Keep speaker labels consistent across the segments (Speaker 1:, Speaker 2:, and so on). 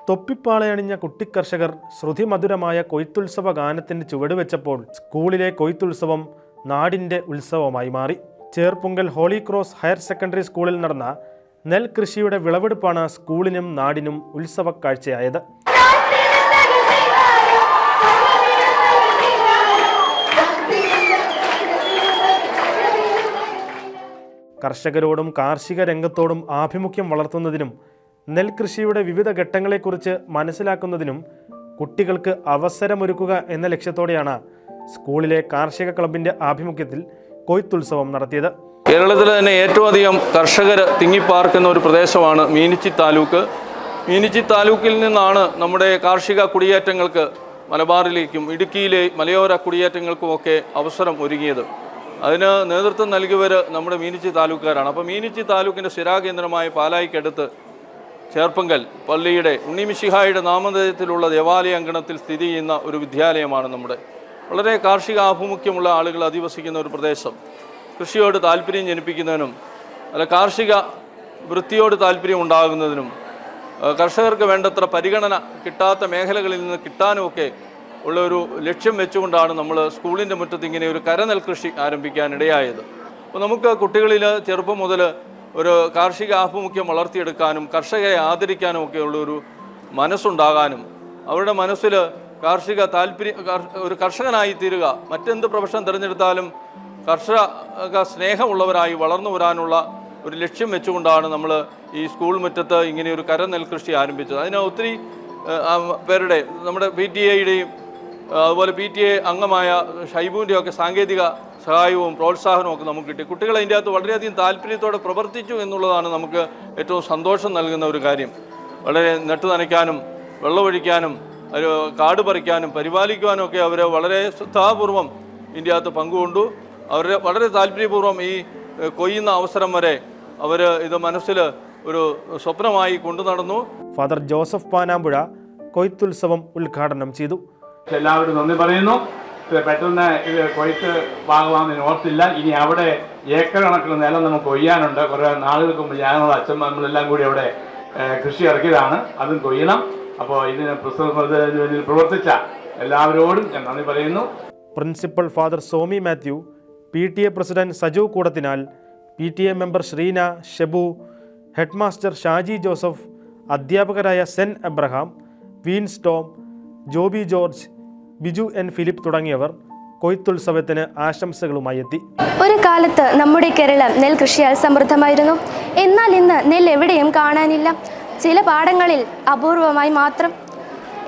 Speaker 1: തൊപ്പിപ്പാളയണിഞ്ഞ കുട്ടിക്കർഷകർ ശ്രുതിമധുരമായ കൊയ്ത്തുത്സവ ഗാനത്തിന് ചുവടുവെച്ചപ്പോൾ സ്കൂളിലെ കൊയ്ത്തുത്സവം നാടിൻ്റെ ഉത്സവമായി മാറി. Cherpunkal Holy Cross Higher Secondary സ്കൂളിൽ നടന്ന നെൽകൃഷിയുടെ വിളവെടുപ്പാണ് സ്കൂളിനും നാടിനും ഉത്സവ കാഴ്ചയായത്. കർഷകരോടും കാർഷിക രംഗത്തോടും ആഭിമുഖ്യം വളർത്തുന്നതിനും നെൽകൃഷിയുടെ വിവിധ ഘട്ടങ്ങളെക്കുറിച്ച് മനസ്സിലാക്കുന്നതിനും കുട്ടികൾക്ക് അവസരമൊരുക്കുക എന്ന ലക്ഷ്യത്തോടെയാണ് സ്കൂളിലെ കാർഷിക ക്ലബിൻ്റെ ആഭിമുഖ്യത്തിൽ കൊയ്ത്തുത്സവം നടത്തിയത്.
Speaker 2: കേരളത്തിലെ തന്നെ ഏറ്റവും അധികം കർഷകർ തിങ്ങിപ്പാർക്കുന്ന ഒരു പ്രദേശമാണ് മീനച്ചി താലൂക്ക്. മീനച്ചി താലൂക്കിൽ നിന്നാണ് നമ്മുടെ കാർഷിക കുടിയേറ്റങ്ങൾക്ക് മലബാറിലേക്കും ഇടുക്കിയിലെ മലയോര കുടിയേറ്റങ്ങൾക്കുമൊക്കെ അവസരം ഒരുങ്ങിയത്. അതിന് നേതൃത്വം നൽകിയവർ നമ്മുടെ മീനച്ചി താലൂക്കുകാരാണ്. അപ്പോൾ മീനച്ചി താലൂക്കിൻ്റെ സ്ഥിരാകേന്ദ്രമായ പാലായിക്കടുത്ത് ചേർപ്പങ്കൽ പള്ളിയുടെ ഉണ്ണിമിശിഹായുടെ നാമധേയത്തിലുള്ള ദേവാലയ അങ്കണത്തിൽ സ്ഥിതി ചെയ്യുന്ന ഒരു വിദ്യാലയമാണ് നമ്മുടെ. വളരെ കാർഷിക ആഭിമുഖ്യമുള്ള ആളുകൾ അധിവസിക്കുന്ന ഒരു പ്രദേശം. കൃഷിയോട് താല്പര്യം ജനിപ്പിക്കുന്നതിനും കാർഷിക വൃത്തിയോട് താല്പര്യം ഉണ്ടാകുന്നതിനും കർഷകർക്ക് വേണ്ടത്ര പരിഗണന കിട്ടാത്ത മേഖലകളിൽ നിന്ന് കിട്ടാനുമൊക്കെ ഉള്ള ഒരു ലക്ഷ്യം വെച്ചുകൊണ്ടാണ് നമ്മൾ സ്കൂളിൻ്റെ മുറ്റത്ത് ഇങ്ങനെ ഒരു കരനെൽ കൃഷി ആരംഭിക്കാനിടയായത്. അപ്പോൾ നമുക്ക് കുട്ടികളിൽ ചെറുപ്പം മുതൽ ഒരു കാർഷിക ആഭിമുഖ്യം വളർത്തിയെടുക്കാനും കർഷകരെ ആദരിക്കാനും ഒക്കെ ഉള്ളൊരു മനസ്സുണ്ടാകാനും അവരുടെ മനസ്സിൽ കാർഷിക താല്പര്യം ഒരു കർഷകനായി തീരുക, മറ്റെന്ത് പ്രൊഫഷൻ തിരഞ്ഞെടുത്താലും കർഷക സ്നേഹമുള്ളവരായി വളർന്നു വരാനുള്ള ഒരു ലക്ഷ്യം വെച്ചുകൊണ്ടാണ് നമ്മൾ ഈ സ്കൂൾ മുറ്റത്ത് ഇങ്ങനെ ഒരു കരനെൽ കൃഷി ആരംഭിച്ചത്. അതിന് ഒത്തിരി പേരുടെ നമ്മുടെ PTA അതുപോലെ PTA അംഗമായ ഷൈബുവിൻ്റെയും ഒക്കെ സാങ്കേതിക സഹായവും പ്രോത്സാഹനവും ഒക്കെ നമുക്ക് കിട്ടി. കുട്ടികൾ അതിൻ്റെ അകത്ത് വളരെയധികം താല്പര്യത്തോടെ പ്രവർത്തിച്ചു എന്നുള്ളതാണ് നമുക്ക് ഏറ്റവും സന്തോഷം നൽകുന്ന ഒരു കാര്യം. വളരെ നട്ടു നനയ്ക്കാനും വെള്ളമൊഴിക്കാനും കാട് പറിക്കാനും പരിപാലിക്കുവാനും ഒക്കെ അവർ വളരെ ശ്രദ്ധാപൂർവം ഇതിൻ്റെ അകത്ത് പങ്കുകൊണ്ടു. അവർ വളരെ താല്പര്യപൂർവ്വം ഈ കൊയ്യുന്ന അവസരം വരെ അവർ ഇത് മനസ്സിൽ ഒരു സ്വപ്നമായി കൊണ്ടു നടന്നു.
Speaker 1: ഫാദർ ജോസഫ് പാനാമ്പുഴ കൊയ്ത്തുത്സവം ഉദ്ഘാടനം ചെയ്തു.
Speaker 3: എല്ലാവരും നന്ദി പറയുന്നു. പെട്ടെന്ന് ഇത് കൊയ്ത്ത് വാങ്ങുവാന്ന് ഓർത്തില്ല. ഇനി അവിടെ ഏക്കർ കണക്കിന് നിലം നമുക്ക് കൊയ്യാനുണ്ട്. കുറേ നാളുകൾക്ക് മുമ്പ് ഞങ്ങൾ അച്ഛൻ നമ്മളെല്ലാം കൂടി അവിടെ കൃഷി ഇറക്കിയതാണ്. അതും കൊയ്യണം. അപ്പോൾ ഇതിന് പ്രവർത്തിച്ച എല്ലാവരോടും ഞാൻ നന്ദി പറയുന്നു.
Speaker 1: Principal father Somy Mathew, PTA president Saju കൂടത്തിനാൽ, PTA member Sreena, Shebu, head master Shaji Joseph, അധ്യാപകരായ സെൻ എബ്രഹാം, വീൻസ് ടോം, ജോബി ജോർജ്, ബിജു N ഫിലിപ്പ് തുടങ്ങിയവർ കൊയ്ത്തുത്സവത്തിന് ആശംസകളുമായി എത്തി.
Speaker 4: ഒരു കാലത്ത് നമ്മുടെ കേരളം നെൽകൃഷിയാൽ സമൃദ്ധമായിരുന്നു. എന്നാൽ ഇന്ന് നെല്ല് എവിടെയും കാണാനില്ല. ചില പാടങ്ങളിൽ അപൂർവമായി മാത്രം.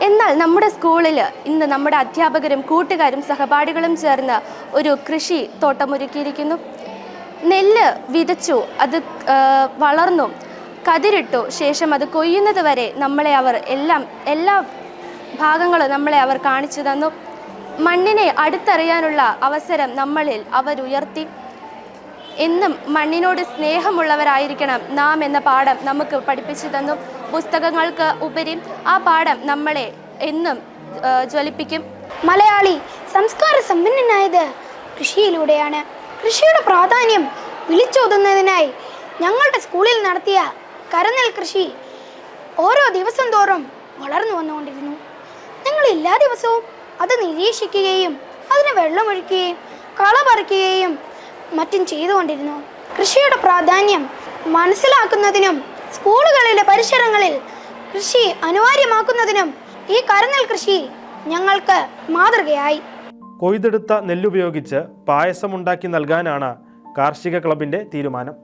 Speaker 4: എന്നാൽ നമ്മുടെ സ്കൂളിൽ ഇന്ന് നമ്മുടെ അധ്യാപകരും കൂട്ടുകാരും സഹപാഠികളും ചേർന്ന് ഒരു കൃഷി തോട്ടമൊരുക്കിയിരിക്കുന്നു. നെല്ല് വിതച്ചു, അത് വളർന്നു, കതിരിട്ടു, ശേഷം അത് കൊയ്യുന്നത് വരെ നമ്മളെ അവർ എല്ലാ ഭാഗങ്ങളും നമ്മളെ അവർ കാണിച്ചു തന്നു. മണ്ണിനെ അടുത്തറിയാനുള്ള അവസരം നമ്മളിൽ അവരുയർത്തി. എന്നും മണ്ണിനോട് സ്നേഹമുള്ളവരായിരിക്കണം നാം എന്ന പാഠം നമുക്ക് പഠിപ്പിച്ചു തന്നു. പുസ്തകങ്ങൾക്ക് ഉപരി ആ പാഠം നമ്മളെ എന്നും ജ്വലിപ്പിക്കും.
Speaker 5: മലയാളി സംസ്കാര സമ്പന്നനായത് കൃഷിയിലൂടെയാണ്. കൃഷിയുടെ പ്രാധാന്യം വിളിച്ചോതുന്നതിനായി ഞങ്ങളുടെ സ്കൂളിൽ നടത്തിയ കരനെൽ കൃഷി ഓരോ ദിവസം തോറും വളർന്നു വന്നുകൊണ്ടിരുന്നു. ഞങ്ങൾ എല്ലാ ദിവസവും അത് നിരീക്ഷിക്കുകയും അതിന് വെള്ളമൊഴിക്കുകയും കള പറിക്കുകയും മറ്റും ചെയ്തുകൊണ്ടിരുന്നു. കൃഷിയുടെ പ്രാധാന്യം മനസ്സിലാക്കുന്നതിനും സ്കൂളുകളിലെ പരിസരങ്ങളിൽ കൃഷി അനിവാര്യമാക്കുന്നതിനും ഈ കരനെൽ കൃഷി ഞങ്ങൾക്ക് മാതൃകയായി.
Speaker 1: കൊയ്തെടുത്ത നെല്ലുപയോഗിച്ച് പായസമുണ്ടാക്കി നൽകാനാണ് കാർഷിക ക്ലബിൻ്റെ തീരുമാനം.